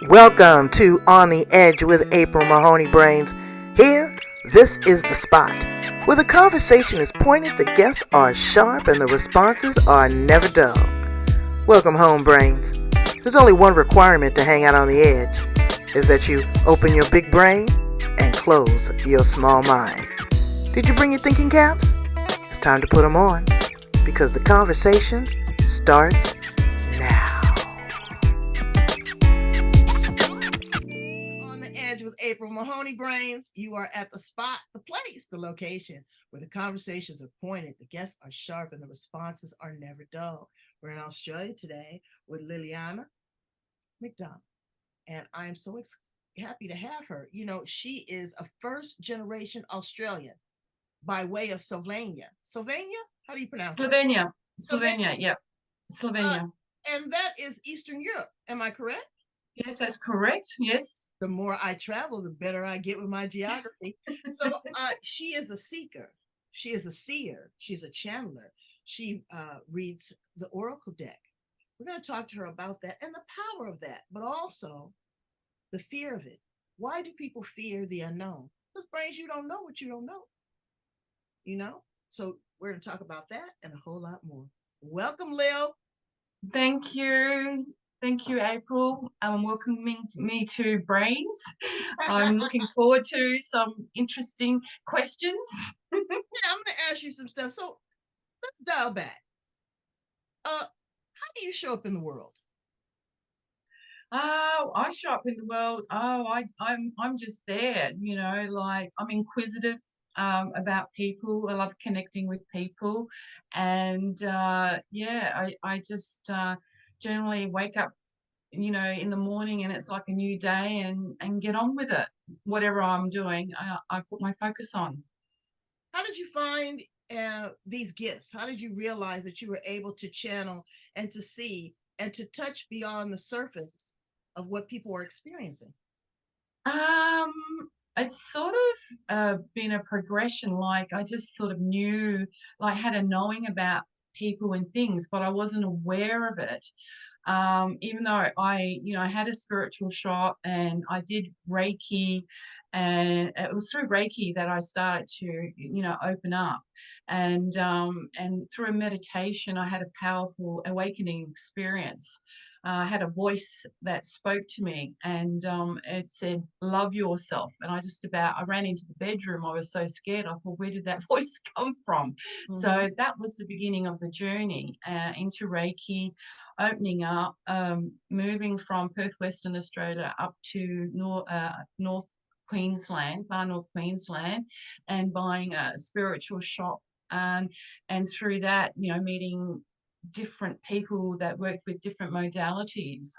Welcome to On the Edge with April Mahoney Brains. Here, this is the spot where the conversation is pointed, the guests are sharp, and the responses are never dull. Welcome home, Brains. There's only one requirement to hang out on the edge, is that you open your big brain and close your small mind. Did you bring your thinking caps? It's time to put them on, because the conversation starts now. On the Edge with April Mahoney Brains, you are at the spot, the place, the location where the conversations are pointed, the guests are sharp, and the responses are never dull. We're in Australia today with Liljana McDonald, and I am so happy to have her. You know, she is a first-generation Australian by way of Slovenia. Slovenia? How do you pronounce it? Slovenia, yep. Slovenia. And that is Eastern Europe. Am I correct? Yes, that's correct. Yes. The more I travel, the better I get with my geography. So she is a seeker. She is a seer. She's a channeler. She reads the oracle deck. We're going to talk to her about that and the power of that, but also the fear of it. Why do people fear the unknown? Because, Brains, you don't know what you don't know. You know? So we're going to talk about that and a whole lot more. Welcome, Lil. Thank you. Thank you, April. Welcoming me to Brains. I'm looking forward to some interesting questions. Yeah, I'm going to ask you some stuff. So let's dial back. How do you show up in the world? I show up in the world. I'm just there, like I'm inquisitive about people. I love connecting with people, and I just generally wake up, in the morning, and it's like a new day, and get on with it. Whatever I'm doing, I put my focus on. How did you find these gifts? How did you realize that you were able to channel and to see and to touch beyond the surface of what people are experiencing? Um, it's sort of been a progression. Like I just sort of knew, like had a knowing about people and things, but I wasn't aware of it. Even though I had a spiritual shop and I did Reiki, and it was through Reiki that I started to, open up, and through meditation, I had a powerful awakening experience. I had a voice that spoke to me, and it said, "Love yourself." And I ran into the bedroom. I was so scared. I thought, where did that voice come from? Mm-hmm. So that was the beginning of the journey into Reiki, opening up, moving from Perth, Western Australia, up to North Queensland, far North Queensland, and buying a spiritual shop. And through that, meeting different people that worked with different modalities.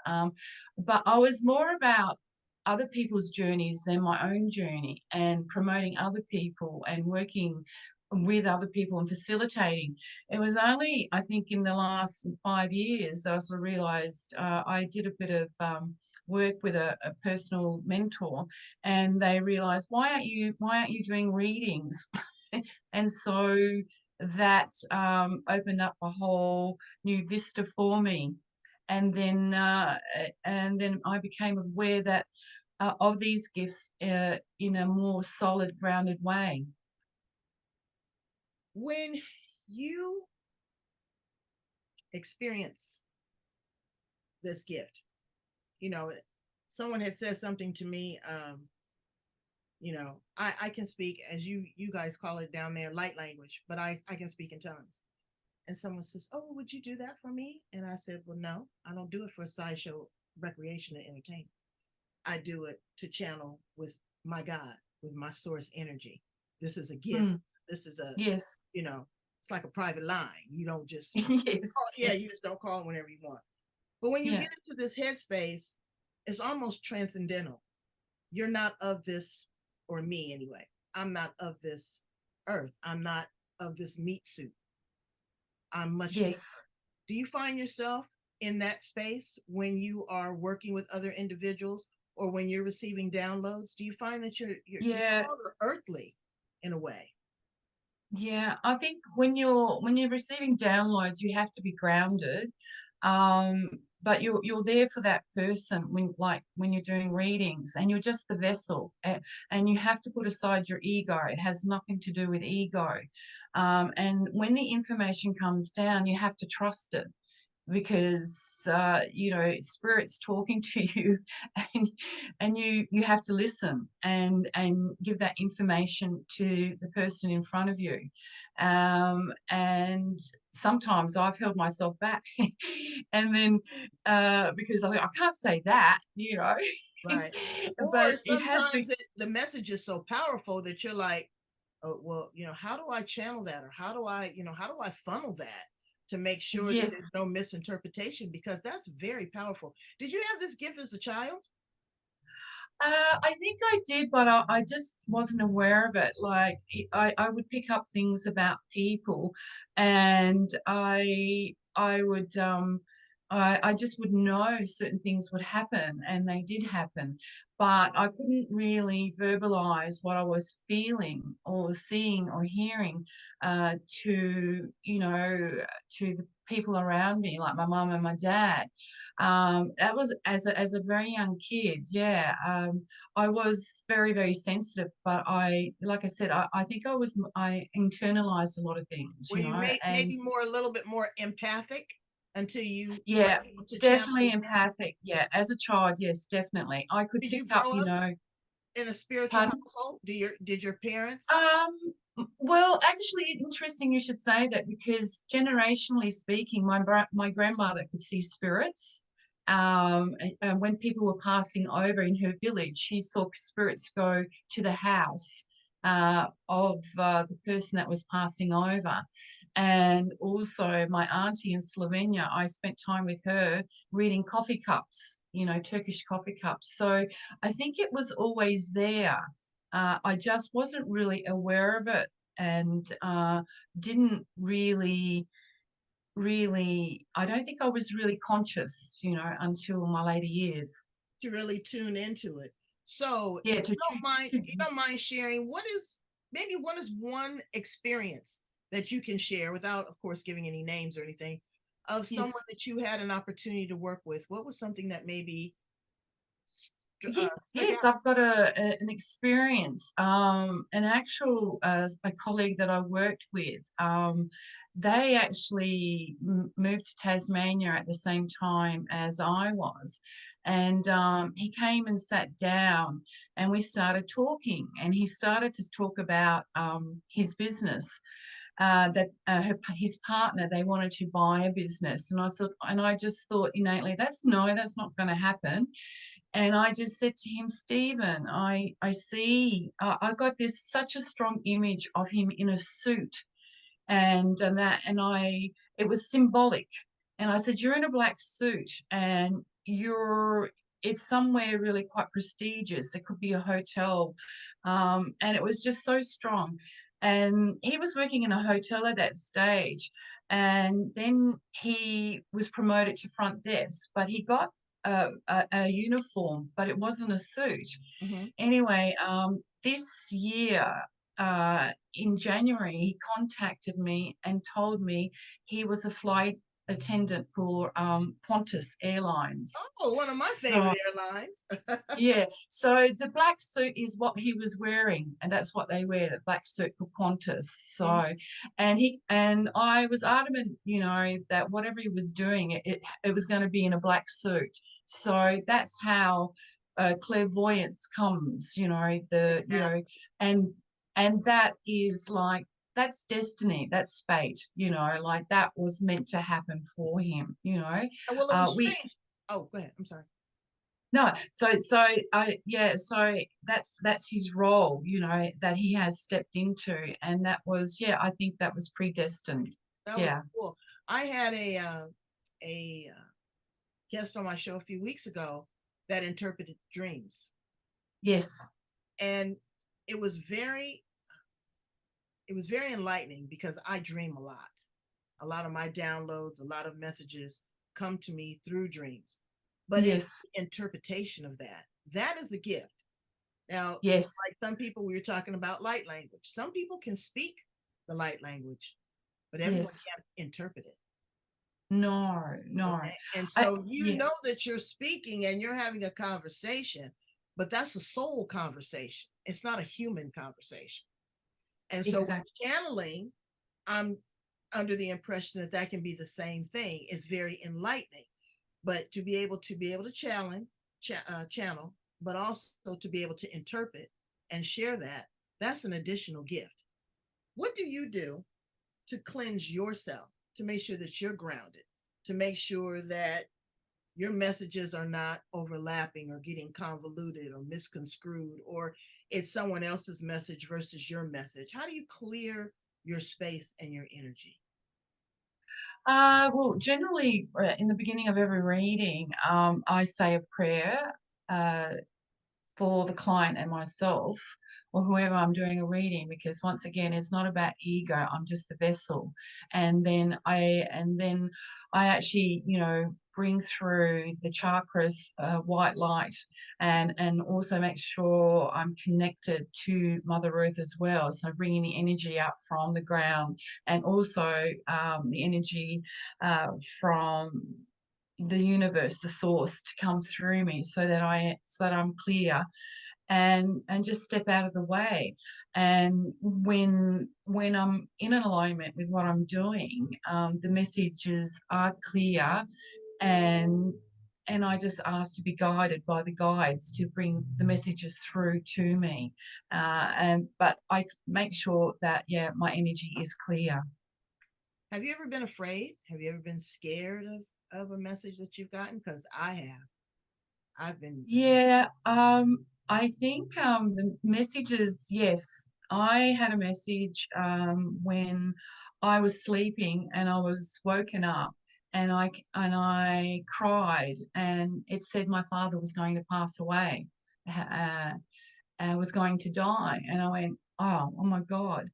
But I was more about other people's journeys than my own journey, and promoting other people and working with other people and facilitating. It was only, I think, in the last 5 years that I sort of realized I did a bit of work with a personal mentor, and they realized, why aren't you doing readings? And so that opened up a whole new vista for me. And then I became aware that of these gifts in a more solid, grounded way. When you experience this gift, someone had said something to me. I can speak, as you guys call it down there, light language, but I can speak in tongues. And someone says, "Oh, would you do that for me?" And I said, "Well, no, I don't do it for sideshow, recreation, and entertainment. I do it to channel with my God, with my source energy. This is a gift. This is a, Yes. It's like a private line. You don't just, Yes. you just don't call whenever you want. But when you get into this headspace, it's almost transcendental. You're not of this, or me anyway. I'm not of this earth. I'm not of this meat suit. I'm much deeper. Yes. Do you find yourself in that space when you are working with other individuals or when you're receiving downloads? Do you find that you're Yeah. earthly in a way? Yeah, I think when you're receiving downloads, you have to be grounded. Um, but you're there for that person when you're doing readings, and you're just the vessel, and you have to put aside your ego. It has nothing to do with ego. And when the information comes down, you have to trust it, because spirit's talking to you, and you have to listen and give that information to the person in front of you. And sometimes I've held myself back, and then because I can't say that, Right. but Or it has been. sometimes the message is so powerful that you're like, oh, well, how do I channel that? Or how do I funnel that to make sure that there's Yes. no misinterpretation? Because that's very powerful. Did you have this gift as a child? I think I did, but I just wasn't aware of it. Like I would pick up things about people, and I would I just would know certain things would happen, and they did happen, but I couldn't really verbalize what I was feeling or seeing or hearing to to the people around me, like my mum and my dad. That was as a very young kid. Yeah. I was very, very sensitive, but like I said, I think I internalized a lot of things, Were you and maybe a little bit more empathic until you were yeah, able to channel definitely it? empathic. Yeah, as a child, yes, definitely. I could Did you pick up, grow up in a spiritual pardon? household? Did your parents? Well, actually, interesting you should say that, because generationally speaking, my grandmother could see spirits. And when people were passing over in her village, she saw spirits go to the house of the person that was passing over. And also, my auntie in Slovenia, I spent time with her reading coffee cups, Turkish coffee cups. So I think it was always there. I just wasn't really aware of it, and didn't really, I don't think I was really conscious, until my later years. To really tune into it. So if Yeah, you don't mind sharing, what is one experience that you can share without, of course, giving any names or anything, of yes. someone that you had an opportunity to work with? What was something that maybe Yes, stuck yes, out? I've got an experience. An actual a colleague that I worked with. They actually moved to Tasmania at the same time as I was, and he came and sat down, and we started talking, and he started to talk about his business. That his partner, they wanted to buy a business, and I just thought innately, that's not going to happen. And I just said to him, Stephen, I see, I got this such a strong image of him in a suit, and it was symbolic. And I said, you're in a black suit, and it's somewhere really quite prestigious. It could be a hotel. And it was just so strong. And he was working in a hotel at that stage. And then he was promoted to front desk, but he got a uniform, but it wasn't a suit. Mm-hmm. Anyway, this year, in January, he contacted me and told me he was a flight attendant for Qantas Airlines. Oh, one of my So favorite airlines. yeah, so the black suit is what he was wearing, and that's what they wear, the black suit for Qantas. Mhm. So, and I was adamant, that whatever he was doing, it was going to be in a black suit. So that's how clairvoyance comes, Exactly. and that is like, that's destiny, that's fate, like that was meant to happen for him. Well, it was We strange. Oh, go ahead. I'm sorry. No, so that's his role, that he has stepped into, and that was, yeah, I think that was predestined. That was Yeah. cool. I had a guest on my show a few weeks ago that interpreted dreams, Yes. and it was very enlightening because I dream a lot. A lot of my downloads, a lot of messages come to me through dreams. But it's Yes. the interpretation of that. That is a gift. Now, Yes. like some people, we were talking about light language. Some people can speak the light language, but everyone Yes. can't interpret it. No. Okay. And I so you Yeah, know that you're speaking and you're having a conversation, but that's a soul conversation. It's not a human conversation. And so with exactly. channeling, I'm under the impression that that can be the same thing. It's very enlightening, but to be able to channel, but also to be able to interpret and share that, that's an additional gift. What do you do to cleanse yourself, to make sure that you're grounded, to make sure that your messages are not overlapping or getting convoluted or misconstrued, or it's someone else's message versus your message? How do you clear your space and your energy? Well, generally, in the beginning of every reading, I say a prayer uh, for the client and myself, or whoever I'm doing a reading, because once again, it's not about ego. I'm just the vessel. And then I actually, bring through the chakras, white light, and also make sure I'm connected to Mother Earth as well. So bringing the energy up from the ground, and also the energy from the universe, the source, to come through me, so that I'm clear, and just step out of the way. And when I'm in an alignment with what I'm doing, the messages are clear, and I just ask to be guided by the guides to bring the messages through to me. But I make sure that, yeah, my energy is clear. Have you ever been afraid? Have you ever been scared of a message that you've gotten? Because I have. I've been. Yeah, I think the messages, yes. I had a message when I was sleeping, and I was woken up, and I cried, and it said my father was going to pass away, uh, and was going to die. And I went, oh my God.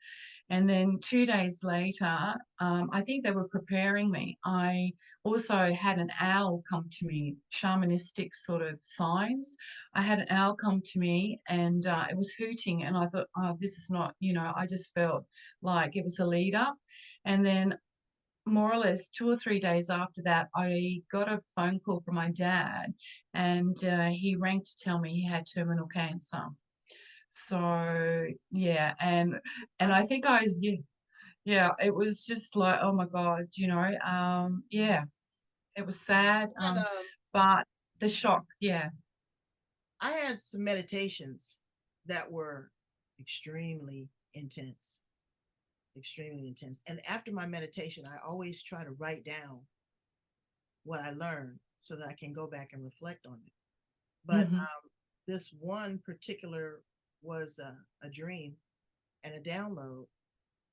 And then 2 days later, I think they were preparing me. I also had an owl come to me, shamanistic sort of signs. I had an owl come to me, and it was hooting. And I thought, oh, this is not, I just felt like it was a leader. And then, more or less 2 or 3 days after that, I got a phone call from my dad, and he rang to tell me he had terminal cancer. So yeah, and I I think yeah, it was just like, oh my God, yeah, it was sad, had but the shock, yeah. I had some meditations that were extremely intense, extremely intense. And after my meditation, I always try to write down what I learned so that I can go back and reflect on it. But Hmm. this one particular was a dream and a download,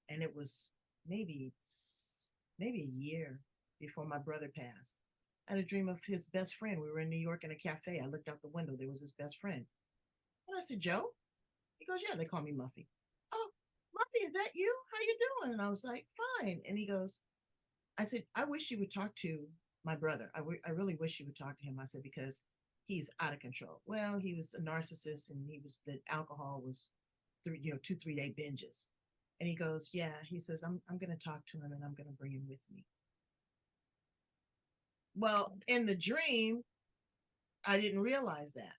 and it was maybe maybe a year before my brother passed. I had a dream of his best friend. We were in New York in a cafe. I looked out the window. There was his best friend. And I said, Joe? He goes, yeah, they call me Muffy. Oh, Muffy, is that you? How you doing? And I was like, fine. And he goes, I said, I wish you would talk to my brother. I really wish you would talk to him. I said, because he's out of control. Well, he was a narcissist, and the alcohol was 2, 3 day binges. And he goes, yeah, he says, I'm going to talk to him, and I'm going to bring him with me. Well, in the dream, I didn't realize that.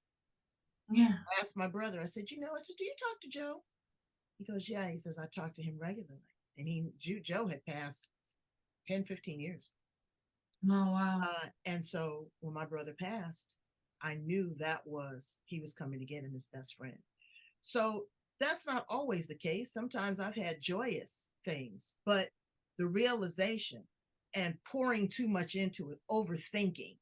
Yeah. I asked my brother, I said, I said, do you talk to Joe? He goes, yeah. He says, I talk to him regularly. And Joe had passed 10, 15 years. Oh wow. And so when my brother passed, I knew he was coming to get him, his best friend. So that's not always the case. Sometimes I've had joyous things, but the realization and pouring too much into it, overthinking,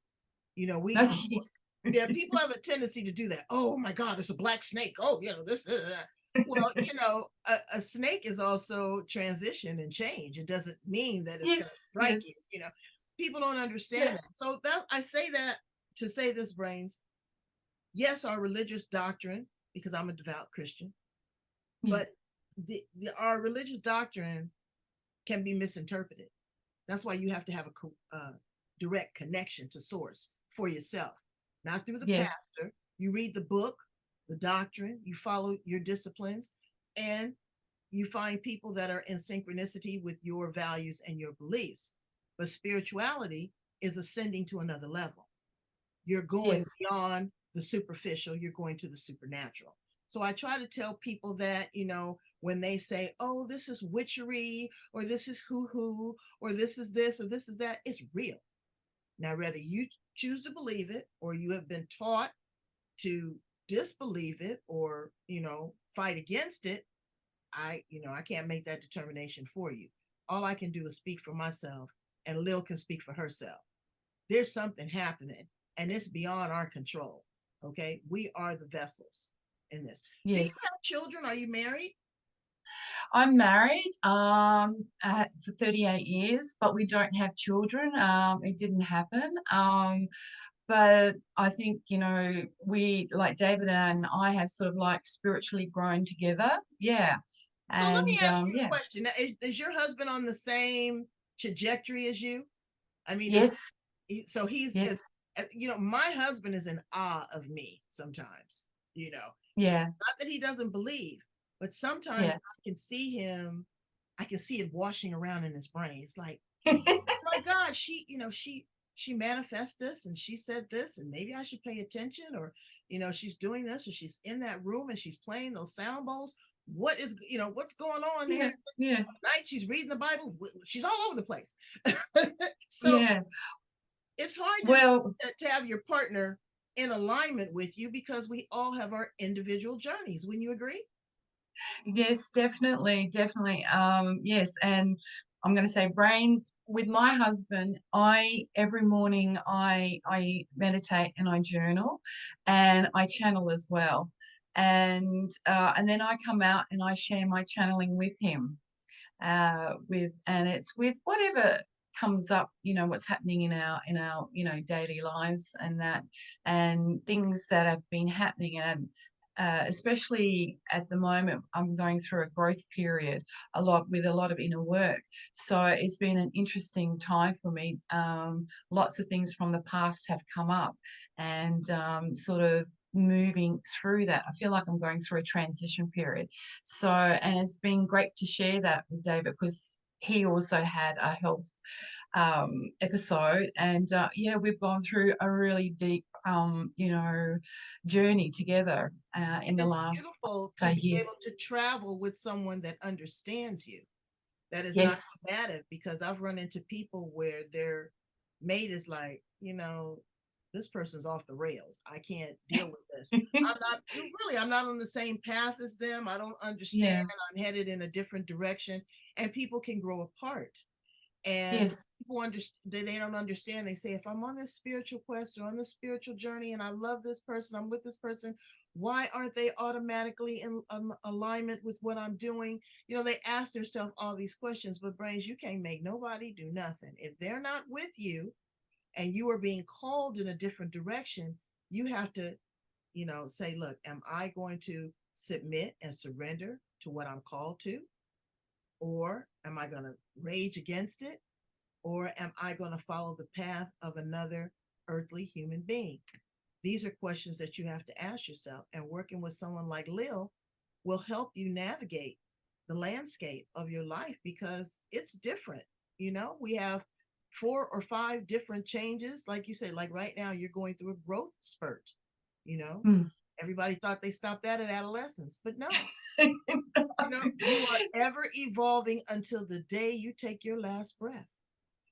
we, Yes. yeah, people have a tendency to do that. Oh my God, there's a black snake. Oh, this. Well, a snake is also transition and change. It doesn't mean that it's going to Yes, strike you. yes. People don't understand Yeah. that. So that I say that to say this, brains. Yes, our religious doctrine, because I'm a devout Christian, Yeah. but our religious doctrine can be misinterpreted. That's why you have to have a direct connection to source for yourself, not through the Yes. pastor. You read the book, the doctrine, you follow your disciplines, and you find people that are in synchronicity with your values and your beliefs. But spirituality is ascending to another level. You're going Yes. beyond the superficial, you're going to the supernatural. So I try to tell people that, when they say, oh, this is witchery, or this is hoo-hoo, or this is this, or this is that, it's real. Now, whether you choose to believe it, or you have been taught to disbelieve it, or, fight against it, I can't make that determination for you. All I can do is speak for myself, and Lil can speak for herself. There's something happening, and it's beyond our control. Okay, we are the vessels in this. Do you Yes. have children? Are you married? I'm married for 38 years, but we don't have children. It didn't happen. But I think, we, like David and I, have sort of like spiritually grown together. Yeah. So let me And ask you a yeah. question. Now, is your husband on the same trajectory as you? I mean, Yes. so he's, Yes. my husband is in awe of me sometimes, Yeah. not that he doesn't believe, but sometimes Yeah. I can see him, I can see it washing around in his brain. It's like, my God, she manifests this, and she said this, and maybe I should pay attention, or, she's doing this, or she's in that room and she's playing those sound bowls. What is, what's going on Yeah. there? Yeah. At night she's reading the Bible. She's all over the place. So Yeah. it's hard Well, to have your partner in alignment with you, because we all have our individual journeys. Wouldn't you agree? yes, definitely, definitely. Yes, and I'm going to say brains with my husband. I every morning I meditate and I journal, and I channel as well, and then I come out and I share my channeling with him. And it's with whatever comes up, what's happening in our daily lives, and that, and things that have been happening. And especially at the moment, I'm going through a growth period, a lot of inner work. So it's been an interesting time for me. Lots of things from the past have come up, and sort of moving through that. I feel like I'm going through a transition period. So, and it's been great to share that with David, because he also had a health episode, and yeah, we've gone through a really deep, journey together And in the it's last, beautiful to say, be year. able to travel with someone that understands you, that is not Yes. combative, because I've run into people where their mate is like, this person's off the rails. I can't deal with this. I'm not on the same path as them. I don't understand. Yeah. I'm headed in a different direction, and people can grow apart. And Yes. people understand, they don't understand. They say, if I'm on this spiritual quest or on this spiritual journey, and I love this person, I'm with this person, why aren't they automatically in alignment with what I'm doing? They ask themselves all these questions. But brains, you can't make nobody do nothing if they're not with you, and you are being called in a different direction. You have to, say, look, am I going to submit and surrender to what I'm called to, or am I going to rage against it? Or am I going to follow the path of another earthly human being? These are questions that you have to ask yourself. And working with someone like Lil will help you navigate the landscape of your life, because it's different. We have 4 or 5 different changes. Like you said, like right now, you're going through a growth spurt. You know, Mm. Everybody thought they stopped that at adolescence, but no, you are ever evolving until the day you take your last breath.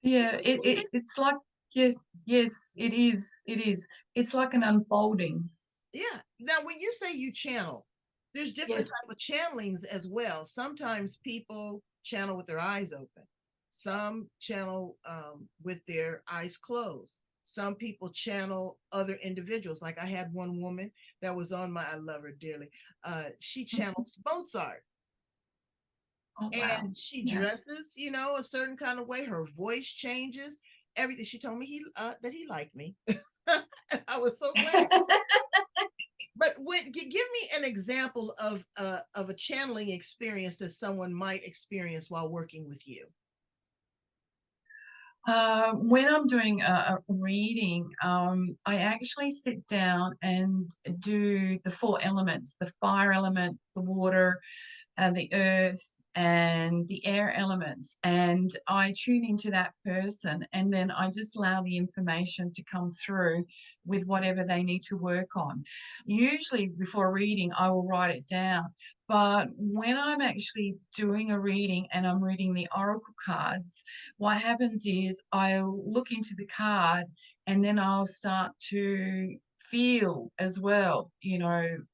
So Yeah, it's like, yes, yes, it is. It is. It's like an unfolding. yeah. Now, when you say you channel, there's different Yes. type of channelings as well. Sometimes people channel with their eyes open. Some channel with their eyes closed. Some people channel other individuals. Like I had one woman that was on I love her dearly. She channels Mozart. Oh, wow. And she Yeah. dresses, a certain kind of way. Her voice changes. Everything. She told me that he liked me. I was so glad. But give me an example of a channeling experience that someone might experience while working with you. When I'm doing a reading, I actually sit down and do the 4 elements: the fire element, the water, the earth, and the air elements, and I tune into that person, and then I just allow the information to come through with whatever they need to work on. Usually before reading I will write it down, but when I'm actually doing a reading and I'm reading the oracle cards, what happens is I'll look into the card and then I'll start to feel as well,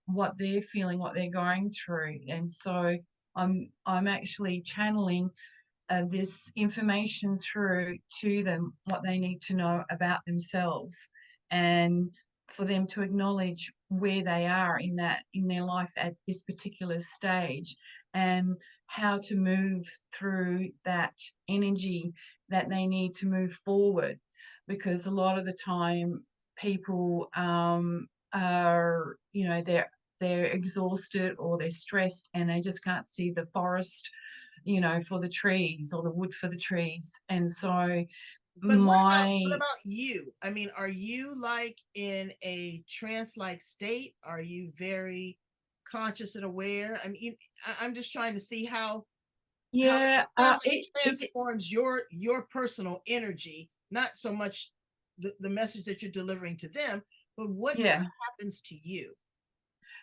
what they're feeling, what they're going through. And so I'm actually channeling this information through to them, what they need to know about themselves, and for them to acknowledge where they are in their life at this particular stage, and how to move through that energy that they need to move forward. Because a lot of the time people are, they're exhausted or they're stressed and they just can't see the forest, for the trees, or the wood for the trees. And so But what my about you? I mean, are you like in a trance-like state? Are you very conscious and aware? I mean, I'm just trying to see how yeah, it transforms your personal energy, not so much the message that you're delivering to them, but what yeah, happens to you?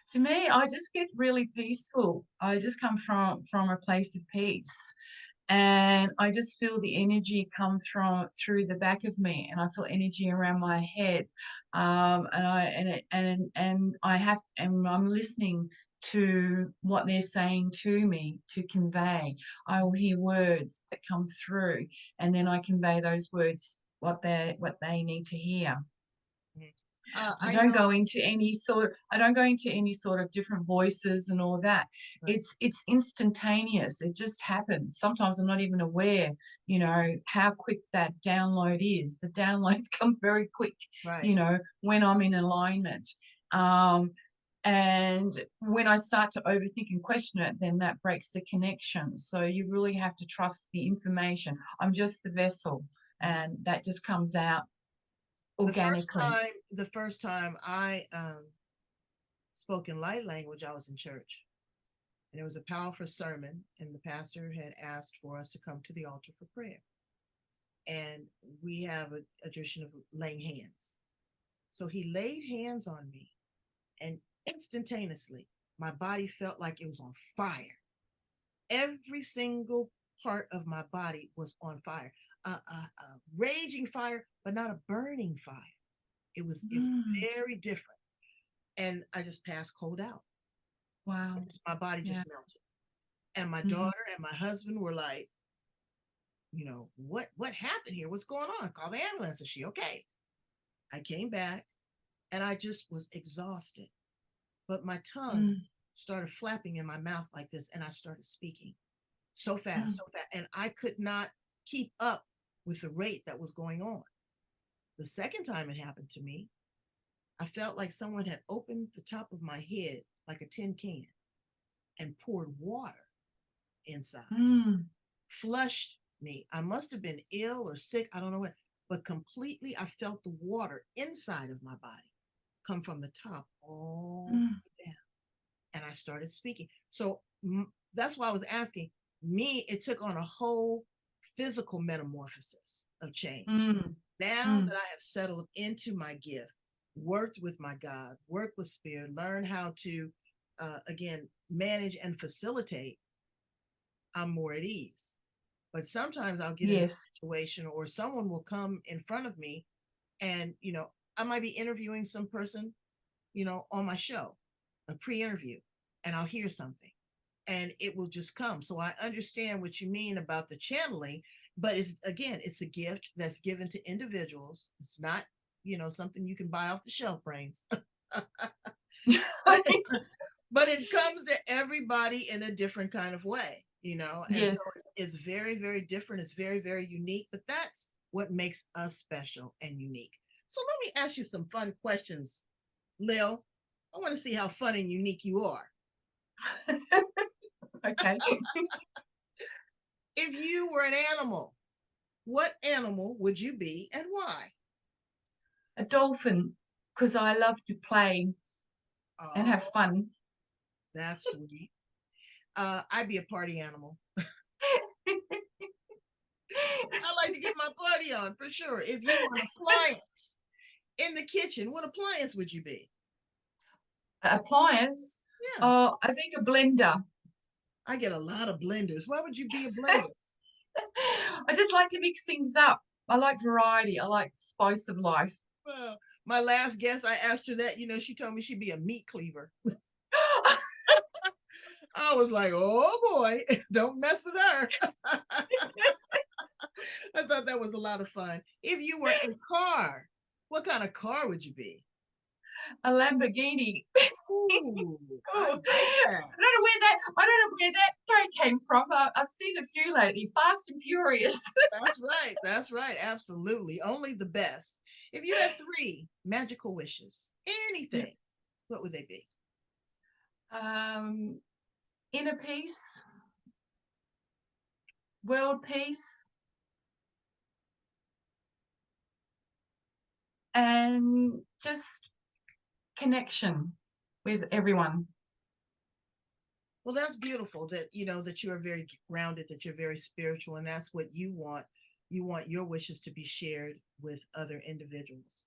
to me, I just get really peaceful. I just come from a place of peace, and I just feel the energy come through the back of me, and I feel energy around my head, and I'm listening to what they're saying to me to convey. I will hear words that come through, and then I convey those words, what they need to hear. Mhm. I I don't know, go into any sort of different voices and all that. right, It's instantaneous. It just happens. Sometimes I'm not even aware, how quick that download is. The downloads come very quick, right. when I'm in alignment. Um, and when I start to overthink and question it, then that breaks the connection. So you really have to trust the information. I'm just the vessel, and that just comes out organically. The first time I spoke in light language, I was in church, and it was a powerful sermon, and the pastor had asked for us to come to the altar for prayer. And we have a tradition of laying hands. So he laid hands on me, and instantaneously, my body felt like it was on fire. Every single part of my body was on fire, a raging fire, but not a burning fire. It was Mm, very different, and I just passed cold out. wow. My body Yeah. just melted, and my Mhm. daughter and my husband were like, what happened here? What's going on? Call the ambulance. Is she okay? I came back, and I just was exhausted, but my tongue Mm, started flapping in my mouth like this, and I started speaking mm, so fast, and I could not keep up with the rate that was going on. The second time it happened to me, I felt like someone had opened the top of my head like a tin can and poured water inside, mm, flushed me. I must have been ill or sick, I don't know what, but completely I felt the water inside of my body come from the top all mm. the way down. And I started speaking. So that's why I was asking. Me, it took on a whole physical metamorphosis of change. Mm, Now mm. that I have settled into my gift, worked with my God, worked with spirit, learned how to, again, manage and facilitate, I'm more at ease. But sometimes I'll get in a Yes. situation or someone will come in front of me and, I might be interviewing some person, on my show, a pre-interview, and I'll hear something and it will just come. So I understand what you mean about the channeling, but it's a gift that's given to individuals. It's not, something you can buy off the shelf, brains. But it comes to everybody in a different kind of way, and so Yes. it's very, very different. It's very, very unique, but that's what makes us special and unique. So let me ask you some fun questions, Lil. I want to see how fun and unique you are. Okay. If you were an animal, what animal would you be and why? A dolphin, because I love to play and have Oh, fun. that's sweet. I'd be a party animal. I like to get my party on for sure. If you were an appliance in the kitchen, what appliance would you be? Appliance? Yeah, I think a blender. I get a lot of blenders. Why would you be a blender? I just like to mix things up. I like variety. I like spice of life. Well, my last guest, I asked her that. She told me she'd be a meat cleaver. I was like, oh boy, don't mess with her. I thought that was a lot of fun. If you were a car, what kind of car would you be? A Lamborghini. Ooh, I Oh, like that. I don't know where that guy came from. I've seen a few lately. Fast and Furious. That's right. That's right. Absolutely. Only the best. If you had three magical wishes, anything, what would they be? Um, Inner peace, world peace, and just connection with everyone. Well, that's beautiful that that you are very grounded, that you're very spiritual, and that's what you want. You want your wishes to be shared with other individuals.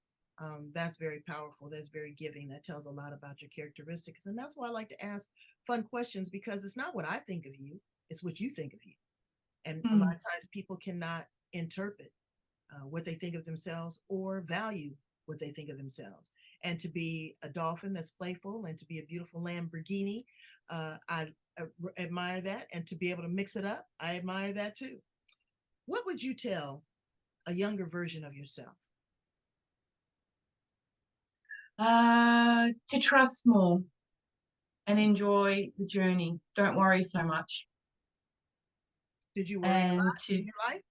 That's very powerful. That's very giving. That tells a lot about your characteristics, and that's why I like to ask fun questions, because it's not what I think of you; it's what you think of you. And a lot Mm. of times, people cannot interpret what they think of themselves or value what they think of themselves. And to be a dolphin that's playful and to be a beautiful Lamborghini, I admire that. And to be able to mix it up, I admire that too. What would you tell a younger version of yourself? To trust more and enjoy the journey. Don't worry so much. Did you worry a And lot to in your life?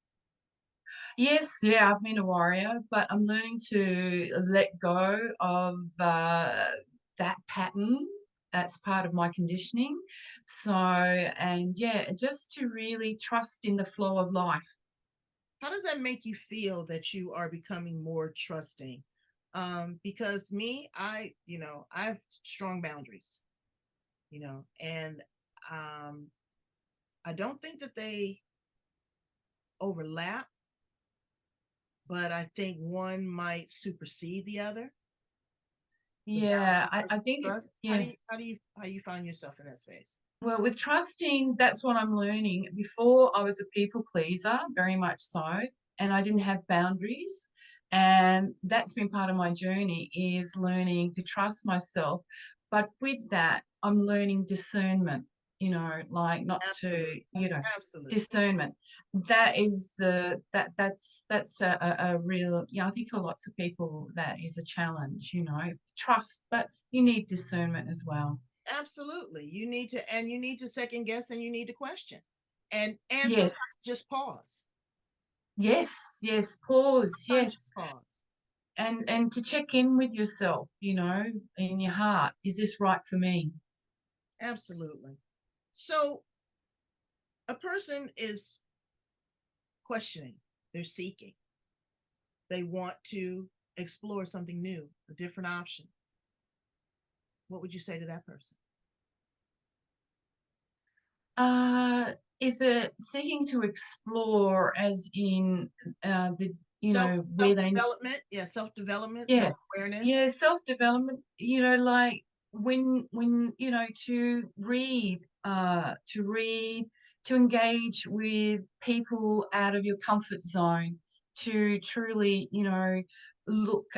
Yes, yeah, I've been a warrior, but I'm learning to let go of that pattern. That's part of my conditioning. So, and yeah, just to really trust in the flow of life. How does that make you feel that you are becoming more trusting? Because me, I have strong boundaries, and I don't think that they overlap, but I think one might supersede the other. The Yeah, boundary I versus think, trust. yeah. How you find yourself in that space? Well, with trusting, that's what I'm learning. Before, I was a people pleaser, very much so, and I didn't have boundaries. And that's been part of my journey is learning to trust myself. But with that, I'm learning discernment, like not to, Absolutely, absolutely, discernment. That is that's a real, I think for lots of people that is a challenge, trust, but you need discernment as well. absolutely. You need to second guess, and you need to question, and Yes. sometimes just pause. Yes, yes, pause, Sometimes just yes. pause. And to check in with yourself, in your heart, is this right for me? Absolutely. So a person is questioning. They're seeking. They want to explore something new, a different option. What would you say to that person? Uh, if they're seeking to explore as in the, Self where they, development, yeah, self development, yeah, self awareness. yeah, self-development, like when, to read, to engage with people out of your comfort zone, to truly, look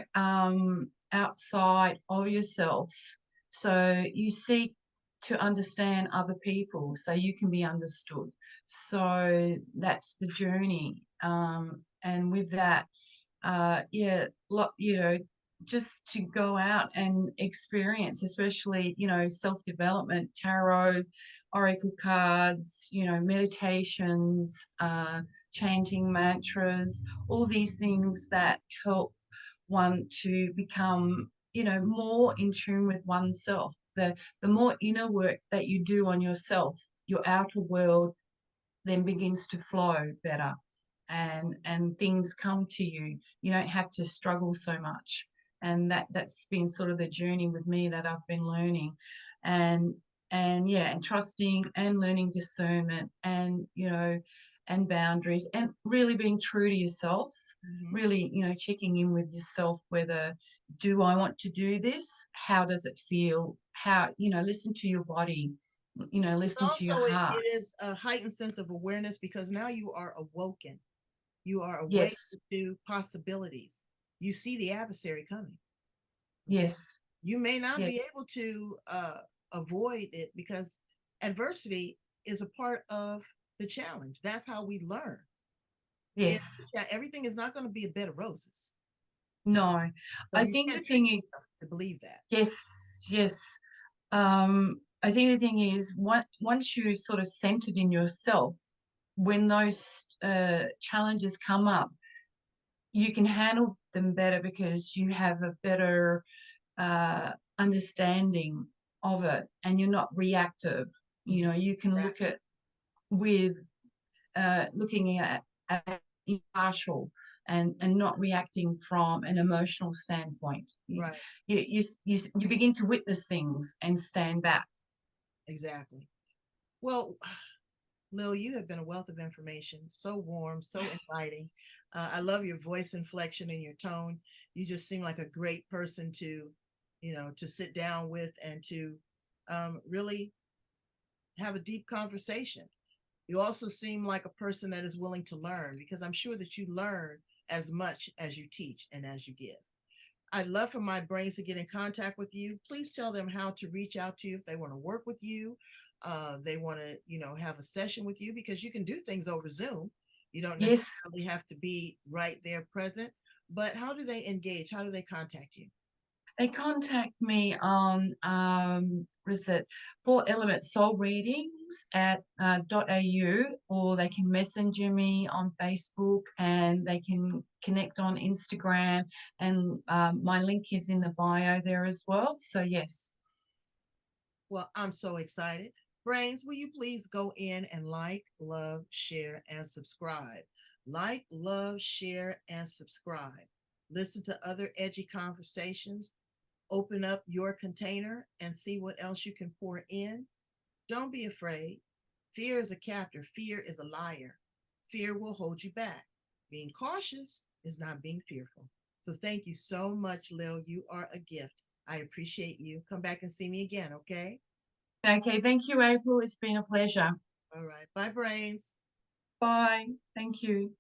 outside of yourself. So you seek to understand other people so you can be understood. So that's the journey. And with that, yeah, just to go out and experience, especially, self-development, tarot, oracle cards, meditations, chanting mantras, all these things that help one to become, more in tune with oneself. The more inner work that you do on yourself, your outer world then begins to flow better, and things come to you. You don't have to struggle so much. And that's been sort of the journey with me that I've been learning. And and trusting and learning discernment and, and boundaries and really being true to yourself, really, checking in with yourself, whether do I want to do this? How does it feel? How, listen to your body, listen to your Also, heart. it is a heightened sense of awareness because now you are awoken. You are awake Yes, to possibilities. You see the adversary coming. yes, You may not yes, be able to avoid it because adversity is a part of the challenge. That's how we learn. yes. Everything is not going to be a bed of roses. No, So I you think the can't trick thing is, yourself to believe that. yes, yes. I think the thing is, once you're sort of centered in yourself, when those challenges come up, you can handle them better because you have a better understanding of it, and you're not reactive. You can look at with looking at impartial and not reacting from an emotional standpoint. Right. You begin to witness things and stand back. Exactly. Well, Lil, you have been a wealth of information, so warm, so inviting. I love your voice inflection and your tone. You just seem like a great person to sit down with and to really have a deep conversation. You also seem like a person that is willing to learn because I'm sure that you learn as much as you teach and as you give. I'd love for my brains to get in contact with you. Please tell them how to reach out to you if they want to work with you. They want to, have a session with you because you can do things over Zoom. You don't Yes, necessarily have to be right there present. But how do they engage? How do they contact you? they contact me on what is it, Four Element Soul Readings at .au, or they can messenger me on Facebook, and they can connect on Instagram, and my link is in the bio there as well. So yes. Well, I'm so excited. Brains, will you please go in and like, love, share, and subscribe? Like, love, share, and subscribe. Listen to other edgy conversations. Open up your container and see what else you can pour in. Don't be afraid. Fear is a captor. Fear is a liar. Fear will hold you back. Being cautious is not being fearful. So thank you so much, Lil. You are a gift. I appreciate you. Come back and see me again, okay? Okay, thank you, April. It's been a pleasure. All right. Bye, brains. Bye. Thank you.